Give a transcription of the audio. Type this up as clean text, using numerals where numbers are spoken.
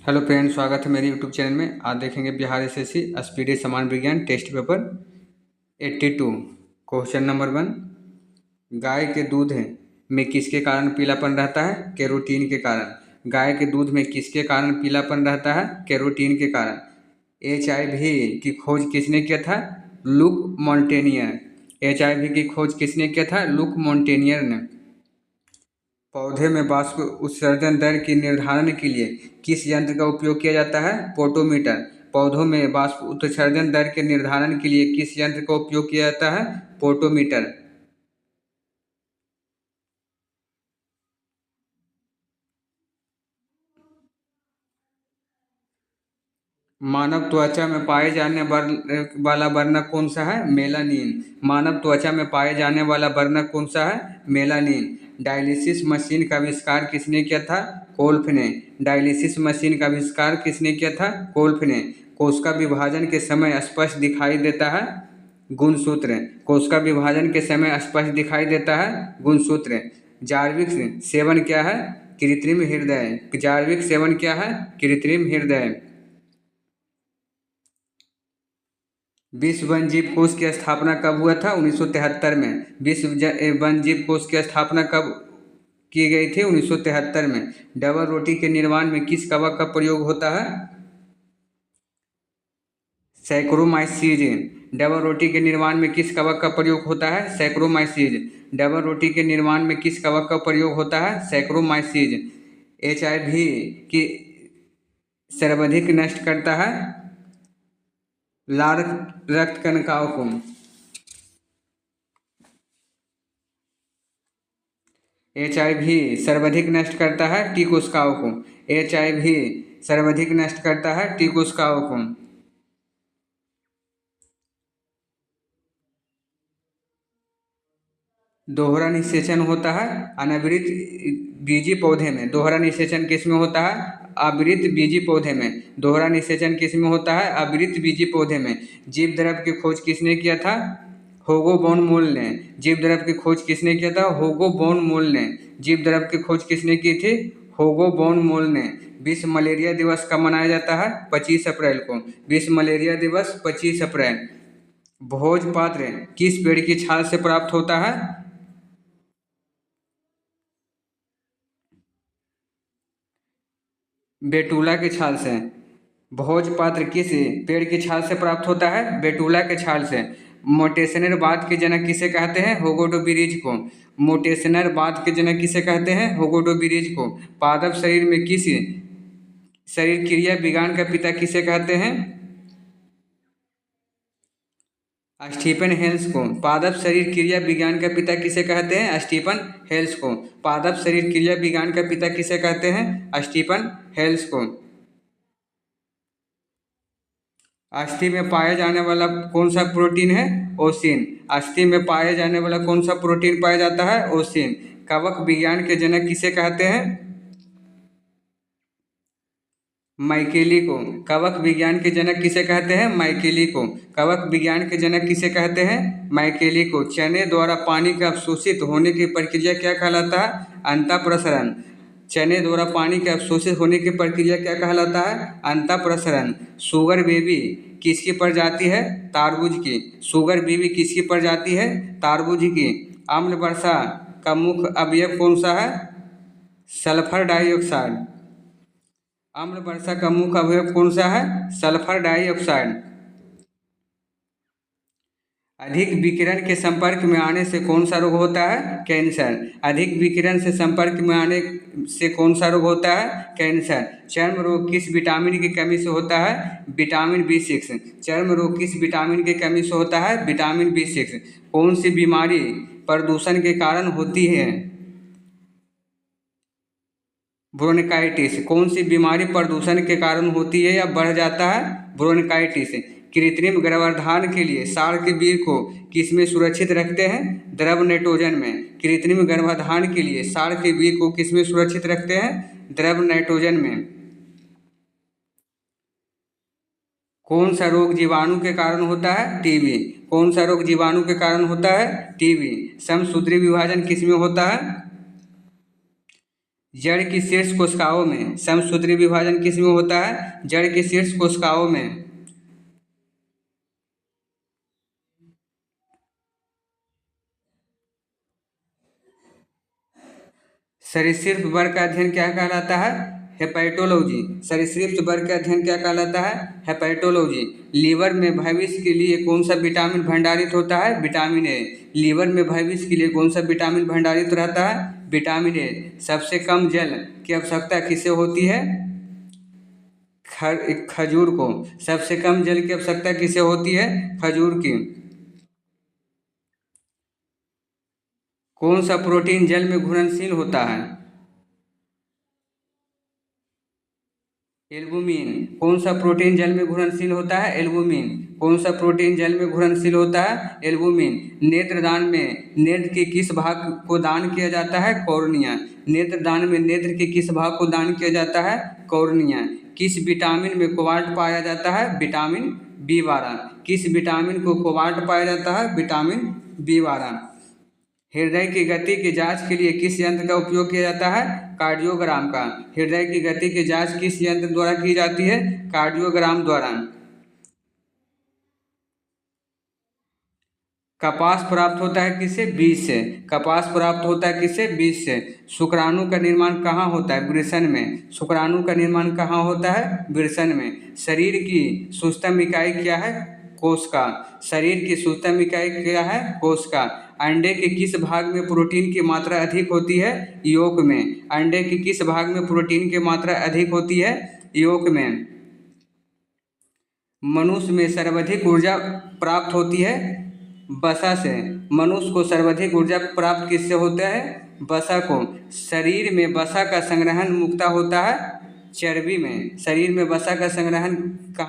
Hello friend, स्वागत है मेरे यूट्यूब चैनल में। आज देखेंगे बिहार एसएससी स्पीडी सामान्य विज्ञान टेस्ट पेपर 82। Question number 1। गाय के दूध में किसके कारण पीलापन रहता है? कैरोटीन के कारण। गाय के दूध में किसके कारण पीलापन रहता है? कैरोटीन के कारण। HIV की खोज किसने किया था? Look Montagnier. HIV की खोज किसने किया था? लुक मॉन्टेनियर ने। पौधे में वाष्प उत्सर्जन दर के निर्धारण के लिए किस यंत्र का उपयोग किया जाता है? पोटोमीटर। पौधों में वाष्प उत्सर्जन दर के निर्धारण के लिए किस यंत्र का उपयोग किया जाता है? पोटोमीटर। मानव त्वचा में पाए जाने वाला वर्णक कौन सा है? मेलानिन। मानव त्वचा में पाए जाने वाला वर्णक कौन सा है? मेलानिन। डायलिसिस मशीन का आविष्कार किसने किया था? कोल्फ ने। डायलिसिस मशीन का आविष्कार किसने किया था? कोल्फ ने। कोशिका विभाजन के समय स्पष्ट दिखाई देता है गुणसूत्र। कोशिका विभाजन के समय स्पष्ट दिखाई देता है गुणसूत्र। जार्विक सेवन क्या है? कृत्रिम हृदय। जार्विक सेवन क्या है? कृत्रिम हृदय। विश्व वन्यजीव कोष की स्थापना कब हुआ था? 1973 में। वन्यजीव कोष की स्थापना कब की गई थी? 1973 में। डबल रोटी के निर्माण में किस कवक का प्रयोग होता है? सैक्रोमाइसीज। डबल रोटी के निर्माण में किस कवक का प्रयोग होता है? सैक्रोमाइसीज। डबल रोटी के निर्माण में किस कवक का प्रयोग होता है? सैक्रोमाइसीज। HIV की सर्वाधिक नष्ट करता है लाल रक्त कणिकाओं को। HIV सर्वाधिक नष्ट करता है टी कोशिकाओं को। HIV सर्वाधिक नष्ट करता है टी कोशिकाओं को। दोहरा निषेचन होता है अनावृत बीजी पौधे में। दोहरा निषेचन किस में होता है? आवृत बीजी पौधे में। दोहरा निषेचन किस में होता है? आवृत बीजी पौधे में। जीव द्रव की खोज किसने किया था? होगो बॉन मोल ने। जीव द्रव की खोज किसने किया था? होगो बॉन मोल ने। जीव द्रव की खोज किसने की थी? होगो बॉन मोल ने। विश्व मलेरिया दिवस कब मनाया जाता है? 25 अप्रैल को। विश्व मलेरिया दिवस 25 अप्रैल। भोजपत्र किस पेड़ की छाल से प्राप्त होता है? बेटुला की छाल से। भोजपत्र किस पेड़ की छाल से प्राप्त होता है? बेटुला के छाल से। मोटेशनर वात के जनक किसे कहते हैं? होगोडोबिरिज को। मोटेशनर वात के जनक किसे कहते हैं? होगोडोबिरिज को। पादप शरीर में किस शरीर क्रिया विज्ञान का पिता किसे कहते हैं? स्टीफन हेल्स को। पादप शरीर क्रिया विज्ञान का पिता किसे कहते हैं? स्टीफन हेल्स को। पादप शरीर क्रिया विज्ञान का पिता किसे कहते हैं? स्टीफन हेल्स को। अस्थि में पाया जाने वाला कौन सा प्रोटीन है? ओसिन। अस्थि में पाया जाने वाला कौन सा प्रोटीन पाया जाता है? ओसिन। कवक विज्ञान के जनक किसे कहते हैं? माइकेली को। कवक विज्ञान के जनक किसे कहते हैं? माइकेली को। कवक विज्ञान के जनक किसे कहते हैं? माइकेली को। चने द्वारा पानी का अवशोषित होने की प्रक्रिया क्या कहलाता है? अंतःप्रसरण। चने द्वारा पानी के अवशोषित होने की प्रक्रिया क्या कहलाता है? अंतःप्रसरण। शुगर बेबी किसकी प्रजाति है? तारबूज की। शुगर बेबी किसकी प्रजाति है? तारबूज की। अम्ल वर्षा का मुख्य अवयव कौन सा है? Sulphur dioxide. अम्ल वर्षा का मुख्य अवयव कौन सा है? Sulphur dioxide. अधिक विकिरण के संपर्क में आने से कौन सा रोग होता है? कैंसर। अधिक विकिरण से संपर्क में आने से कौन सा रोग होता है? कैंसर। चर्म रोग किस विटामिन की कमी से होता है? Vitamin B6। चर्म रोग किस विटामिन की कमी से होता है? Vitamin B6। कौन सी बीमारी प्रदूषण के कारण होती है? ब्रोंकाइटिस। कौन सी बीमारी प्रदूषण के कारण होती है या बढ़ जाता है? ब्रोंकाइटिस। कृत्रिम गर्भाधान के लिए साढ़ के बीज को किसमें सुरक्षित रखते हैं? द्रव नाइट्रोजन में। कृत्रिम गर्भाधान के लिए साढ़ के बीज को किसमें सुरक्षित रखते हैं? द्रव नाइट्रोजन में। कौन सा रोग जीवाणु के कारण होता है? टीबी। कौन सा रोग जीवाणु के कारण होता है? टीबी। समसूत्री विभाजन किसमें होता है? जड़ की शीर्ष कोशिकाओं में समसूत्री विभाजन किस में होता है? जड़ की शीर्ष कोशिकाओं में। सरीसृप वर्ग का अध्ययन क्या कहलाता है? हेपेटोलॉजी। सरीसृप वर्ग का अध्ययन क्या कहलाता है? हेपेटोलॉजी। लीवर में भविष्य के लिए कौन सा विटामिन भंडारित होता है? Vitamin A. लीवर में भविष्य के लिए कौन सा विटामिन भंडारित रहता है? Vitamin A. सबसे कम जल की आवश्यकता किसे होती है? खजूर को। सबसे कम जल की आवश्यकता किसे होती है? खजूर की। कौन सा प्रोटीन जल में घुलनशील होता है? एल्बुमिन। कौन सा प्रोटीन जल में घुलनशील होता है? एल्बुमिन। कौन सा प्रोटीन जल में घुलनशील होता है? एल्बुमिन। नेत्रदान में नेत्र के किस भाग को दान किया जाता है? कॉर्निया। नेत्रदान में नेत्र के किस भाग को दान किया जाता है? कॉर्निया। किस विटामिन में कोबाल्ट पाया जाता है? Vitamin B12। किस विटामिन को कोबाल्ट पाया जाता है? Vitamin B12। हृदय की गति की जांच के लिए किस यंत्र का उपयोग किया जाता है? कार्डियोग्राम का। हृदय की गति की जांच किस यंत्र द्वारा की जाती है? कार्डियोग्राम द्वारा। कपास प्राप्त होता है किससे? बीज से। कपास प्राप्त होता है किससे? बीज से। शुक्राणु का निर्माण कहाँ होता है? वृषण में। शुक्राणु का निर्माण कहाँ होता है? वृषण में। शरीर की सूक्ष्म इकाई क्या है? कोशिका। शरीर की सूक्ष्म इकाई क्या है? कोशिका। अंडे के किस भाग में प्रोटीन की मात्रा अधिक होती है? यolk में। अंडे के किस भाग में प्रोटीन की मात्रा अधिक होती है? यolk में। मनुष्य में सर्वाधिक ऊर्जा प्राप्त होती है वसा से। मनुष्य को सर्वाधिक ऊर्जा प्राप्त किससे होता है? वसा को। शरीर में वसा का संग्रहण मुख्यतः होता है चर्बी में। शरीर में वसा का संग्रहण कहाँ